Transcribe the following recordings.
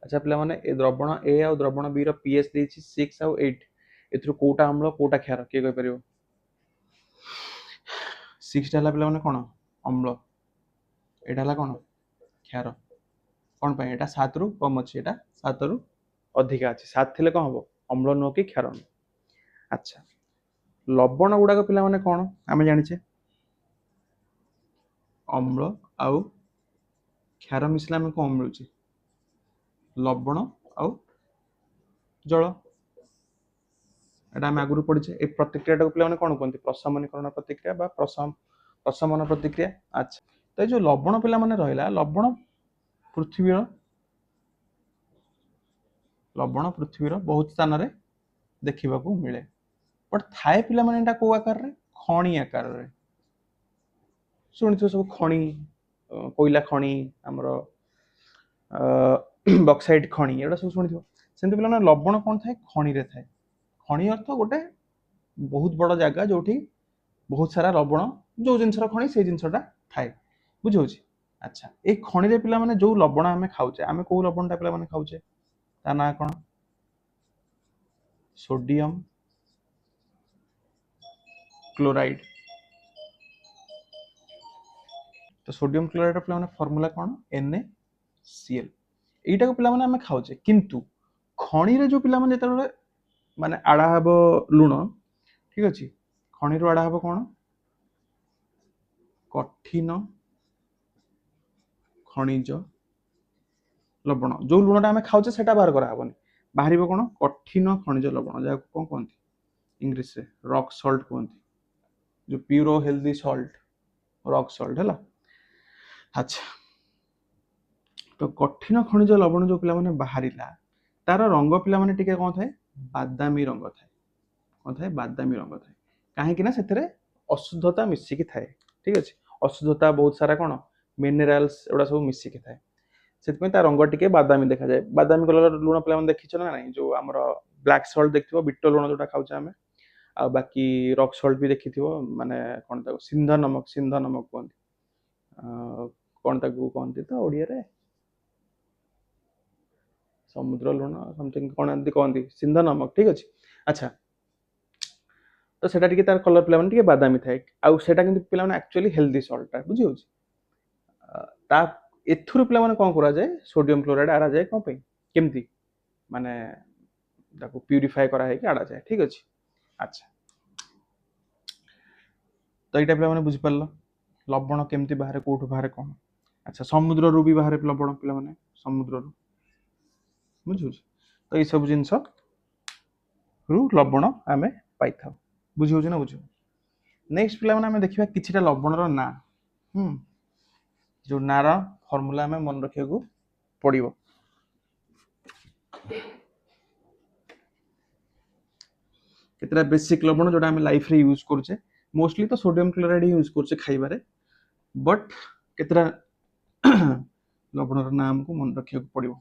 अच्छा पिलामाने ए द्रवण ए आ द्रवण बी रो पीएच देछि 6 आ 8 एथुर कोटा अम्ल कोटा क्षार के कहि परियो 6 टा हला पिलामाने कोन अम्ल एटा हला कोन क्षार कोन पय एटा 7 रु कम अछि एटा 7 रु अधिक अछि 7 थिले कोन हबो अम्ल नो कि क्षार अच्छा लवण गुडा को पिलामाने कोन आमे जानिछे अम्ल आउ क्षार मिसला में कोन मिलुछि लवण आउ जल एटा हम आगुरु पढ़िछे ए प्रतिक्रिया पिलाने कोन कहते प्रशमनीकरण प्रतिक्रिया बा प्रशमन प्रतिक्रिया अच्छा तो जो लवण पिलाने रहिला लवण पृथ्वीर बहुत स्थान रे देखा मिले बट थाए पिलाने को आकार रे खणी आकार रे शुणी सब खणी कोयला खणी आमर बक्साइट खणी एटा सब शुणी सेमती पिलाने लवण कौन थाए खणी रे थाए खणी अर्थ गोटे बहुत बड़ जगह जो बहुत सारा लवण जो जिनसर खणी से जिनसटा थाए बुझे अच्छा ये खणी रे पिला माने जो लवण आमे खाउचे आमे को लवणटा पिला माने खाउचे ता ना कोन सोडियम क्लोराइड तो सोडियम क्लोराइड पिला माने फार्मूला कोन NaCl एटा को पिला माने आमे खाउचे किंतु खणी रे जो पिला माने जेतले माने आडा हबो लूण ठीक अछि खणी रो आडा हबो कोन कठिन खनिज लवण जो लुणटा आमे खाउचे सेटा बाहर करा हबनी बाहर कोन कठिन खनिज लवण जा कोन कहंती इंग्लिश रे रॉक सॉल्ट कहंती जो furrow healthy salt rock salt है अच्छा तो कठिन खनिज लवण जो पिला माने बाहरिला तार रंग पिला माने टिके कोन थाए बादामी रंग थाए कोन थाए बादामी रंग थाए काहे कि ना सेतरे अशुद्धता मिसिकी थाए ठीक अछि अशुद्धता बहुत सारा कोन मिनरल्स एडा सब मिसिकी थाए सेतपे ता रंग टिके बादामी देखा जाए बादामी कलर लूण पिला माने देखिछ ना नहीं जो हमर ब्लैक सॉल्ट देखथिबो बिट्टो लूण जोटा खाउछ हमें आ बाकी रॉक सॉल्ट भी देखिथिबो माने कोन ता सिंध नमक कोन कोन ताकू कहंती तो ओडिया रे समुद्र लूण समथिंग कोन एंती कहंती सिंध नमक ठीक अछि अच्छा तो सेटा टिके तार कलर पिला माने टिके बादामी थाए आ सेटा किंतु पिला माने एक्चुअली हेल्दी सॉल्ट बुझी होछि ता एथुर पिला माने कोन करा जाय सोडियम क्लोराइड आरा जाय कोन पे केमती माने ताको प्यूरिफाई करा है कि आड़ा जाए ठीक अछि अच्छा तो एटा पिला माने बुझी परलो लवण केमती बाहर कोठु बाहर कोन अच्छा समुद्र रु भी बाहर लवण पिला माने समुद्र रु बुझु तो ये सब जिंस रु लवण आमे पाई था बुझी होछि ना बुझु नेक्स्ट पिला माने आमे देखिबा किछिटा लवण रो ना जो नार फार्मूला में मन रखिया को पड़िबो केतरा बेसिक लवण जोटा हम लाइफ रे यूज करछे मोस्टली तो सोडियम क्लोराइड यूज करछे खाइबारे बट केतरा लवण रो नाम को मन रखिया को पड़िबो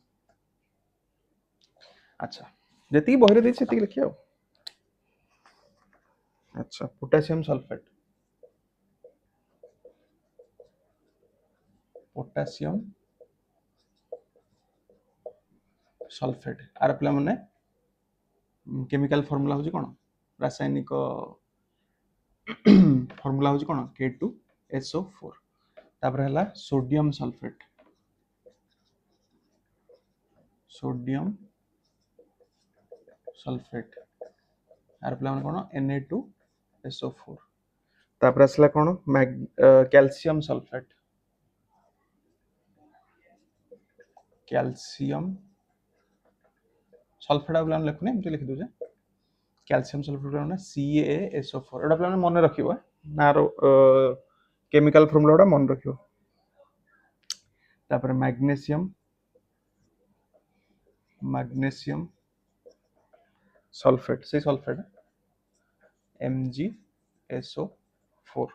अच्छा जति बहरे दे सेति लिखिया अच्छा पोटेशियम सल्फेट पोटेशियम सल्फेट आर पिला माने केमिकल फार्मूला होची कोन रासायनिक फार्मूला होची कोन K2SO4 तापर हला सोडियम सल्फेट आर पिला माने कोन Na2SO4 तापर असला कोन कैल्शियम सल्फेट पिला लिखुने एमती लिखि दोजे कैल्शियम सल्फेट माने CaSO4 एटा पिला मन रखिबो नारो केमिकल फार्मूला मन रखिबो तापर मैग्नीशियम सल्फेट से सल्फेट MgSO4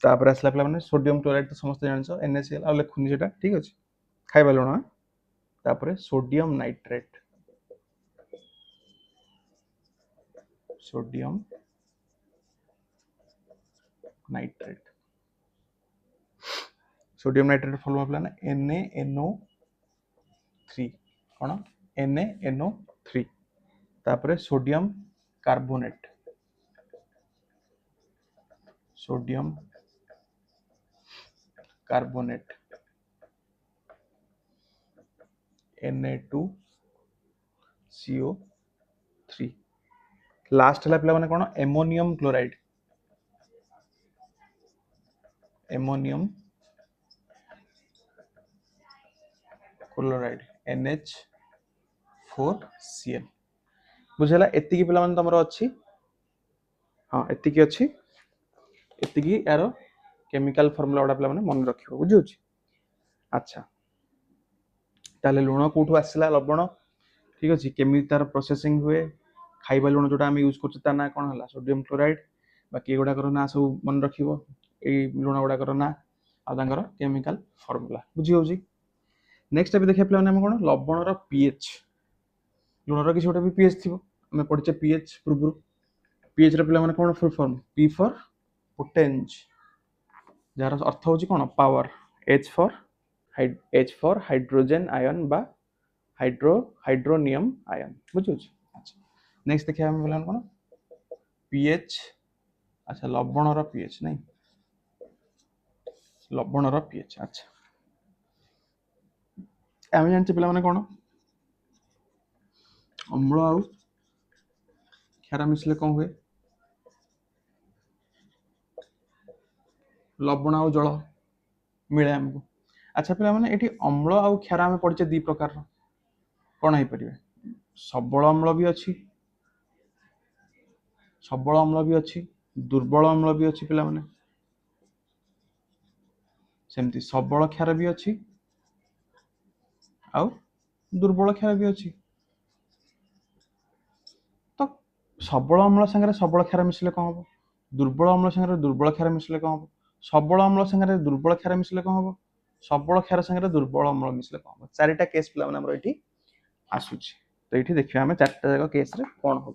तापर असला पिला माने सोडियम क्लोराइड तो समस्त जानछो NaCl आ लिखुनी सेटा ठीक अछि खाइबा लुण तापर sodium nitrate sodium nitrate formula पिला ना NaNO थ्री कौन NaNO3 तापर sodium carbonate sodium carbonate Na2CO3 last है पे कौन ammonium chloride ammonium chloride NH4Cl बुझेला एतिकी पिला माने तमरो अछि हां एतिकी अछि एतिकी यारो केमिकल फार्मूला वाला पिला माने मन रखियो बुझियो छी अच्छा ताले लुण कोठू आसिला लवण ठीक अछि केमि तार प्रोसेसिंग हुए खाइबा लुण जोटा हम यूज करछ ता ना कोन हला सोडियम क्लोराइड बाकी एगुडा करो ना सब मन रखियो ए लुण गुडा करो ना आ तांगर केमिकल फार्मूला बुझियो छी नेक्स्ट अभी देखिए प्लान हम कोन लवण रो पीएच लुण रो किछ गोटे भी पीएच थिबो हम पढिचे पीएच पूर्व पीएच रो पिला माने कोन फुल फॉर्म पी फॉर पोटेंज जार अर्थ होची कोन power H for hydrogen ion बा हाइड्रोनियम आयन बुझियो छी अच्छा नेक्स्ट देखिए हम प्लान कोन पीएच अच्छा लवण रो पीएच नहीं लवण रो पीएच अच्छा हम जानते पिला माने कोन अम्ल आउ क्षार मिसले कौन हुए लवण आउ जल मिले हमको अच्छा पिला माने एठी अम्ल आउ क्षार हम पढिचे दी प्रकार कोन है परिबे सबल अम्ल भी अछि सबल अम्ल भी अछि दुर्बल अम्ल भी अछि पिला माने सेमती सबल क्षार भी अछि आउ दुर्बल क्षार भी अछि तो सबल अम्ल संगे सबल क्षार मिसले कौन हो दुर्बल अम्ल संगे दुर्बल क्षार मिसले कौन हो सबल अम्ल संगे दुर्बल क्षार मिसले कौन हो सबल क्षार संगे दुर्बल अम्ल मिसले कौन हो चारिटा केस पिला माने हमर एठी आसुची तो एठी देखियो हमें चारटा जगह केस रे कोन हो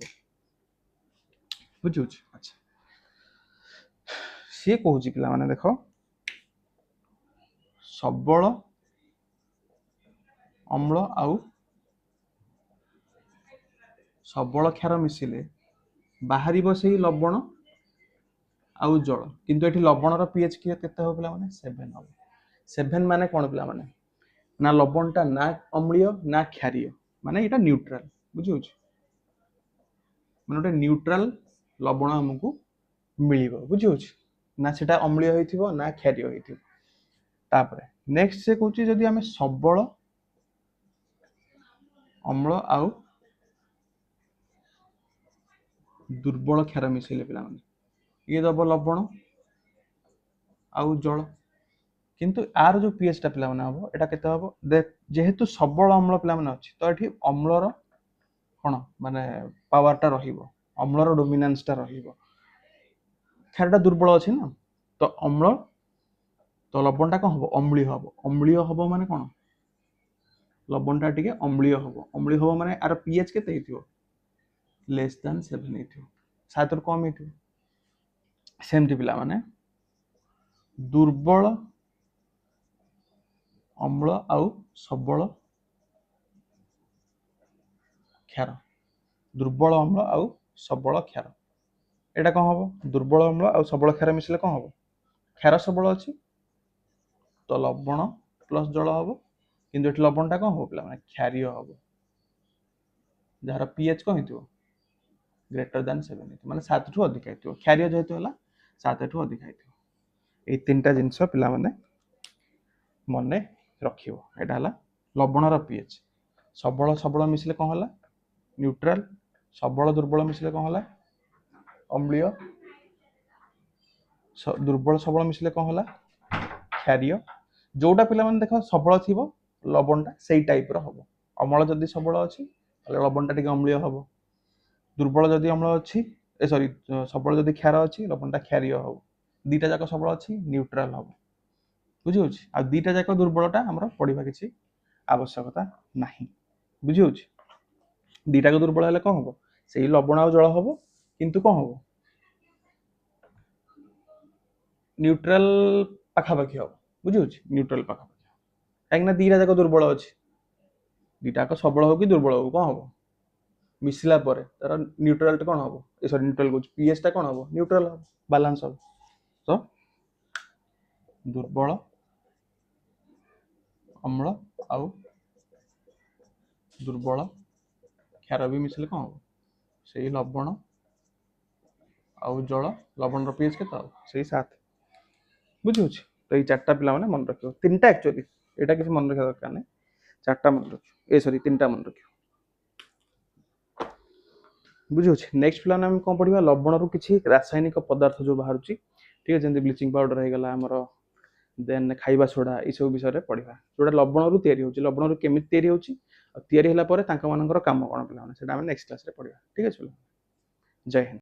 बुझियो अच्छा सी कहूची पिला माने देखो सबल अम्ल आउ सबल क्षार मिसिले बाहरिबो सेही लवण आउ जल किंतु एठी लवण रो पीएच केते हो पिला माने 7 हो 7 माने कोन पिला माने ना लवणटा ना अम्लीय ना क्षारीय माने एटा न्यूट्रल बुझियो माने ओटे न्यूट्रल लवण हमकु मिलिबो बुझियो ना सेटा अम्लीय होइथिबो ना क्षारीय होइथिबो तापरे नेक्स्ट से कहूची जदी हमें सबल अम्ल आउ दुर्बल क्षार मिसैले पिला माने ये दब लवण आउ जल किंतु आर जो पीएच टा पिला माने हबो एटा केते हबो देख जेहेतु सबल अम्ल पिला माने अछि तो एठी अम्लर कोन माने पावर टा रहिबो अम्लर डोमिनेंस टा रहिबो क्षारटा दुर्बल अछि ना तो अम्ल तो लवणटा कोन हबो अम्लीय हबो माने कोन लवणटा टिके अम्लीय हबो माने आर पीएच केते हिथिबो लेस देन 7 हिथिबो 7 रु कम हिथिबो सेमति पिला माने दुर्बल अम्ल आउ सबल क्षार दुर्बल अम्ल आउ सबल क्षार एटा कोन हबो दुर्बल अम्ल आउ सबल क्षार मिसले कोन हबो क्षार सबल अछि तो लवण प्लस जल हबो किंतु एठी लवणटा कोन हबो पिला माने क्षारीय हबो जार पीएच कोन हिथिबो ग्रेटर देन 7 हिथिबो माने 7 ठु अधिक हिथिबो क्षारीय जेहेतु हला 7 ठु अधिक हिथिबो ए तीनटा जिंस पिला माने मने रखिबो एटा हला लवण रो पीएच सबल सबल मिसले कोन हला न्यूट्रल सबल दुर्बल मिसले कोन हला अम्लीय दुर्बल सबल मिसले कोन हला क्षारीय जोटा पिला माने देखो सबल थिबो लवणटा सेही टाइप रो हबो अम्ल जदी सबल अछि तले लवणटा टिके अम्लीय हबो दुर्बल जदी अम्ल अछि ए सॉरी सबल जदी क्षार अछि लवणटा क्षारीय हबो दीटा जाक सबल अछि न्यूट्रल हबो बुझियो छी आ दीटा जाक दुर्बलटा हमर पढिबा किछि आवश्यकता नाही बुझियो छी दीटा को दुर्बल हेले कोन हबो सेही लवण आ जल हबो किंतु कोन हबो न्यूट्रल पाखा पाखी हबो बुझियो छी न्यूट्रल पाखा पाखी काहे ना दीटा जाक दुर्बल अछि दुईटा जाक सबल हो कि दुर्बल हो कौन हम मिसला पर तार न्यूट्राल कौन हम सॉरी न्यूट्राल को पीएच टा कौन हम न्यूट्राल हम बैलेंस हम तो दुर्बल अम्ल आउ दुर्बल क्षार भी मिसले कौन हम से लवण आउ जल लवण पीएच के 7 बुझे तो ये चार्टा पिला मन रखियो 3टा एक्चुअली एटा किसी मन रखा दरकार नहीं 4टा मन रखियो ए सॉरी 3टा मन रखियो बुझे नेक्स्ट प्लान आम कौन पढ़ा लवण रु किसी रासायनिक पदार्थ जो बाहर ठीक है जमी ब्लीचिंग पाउडर हो गला आमर देन खाइबा सोडा ये सब विषय में पढ़ा जोटा लवण रु तैयारी होची लवण रु केमिति तैयारी होची तैयारी होला परे तांका मानकर काम कोन पिला से नेक्स्ट क्लास रे पढ़ा ठीक है जय हिंद।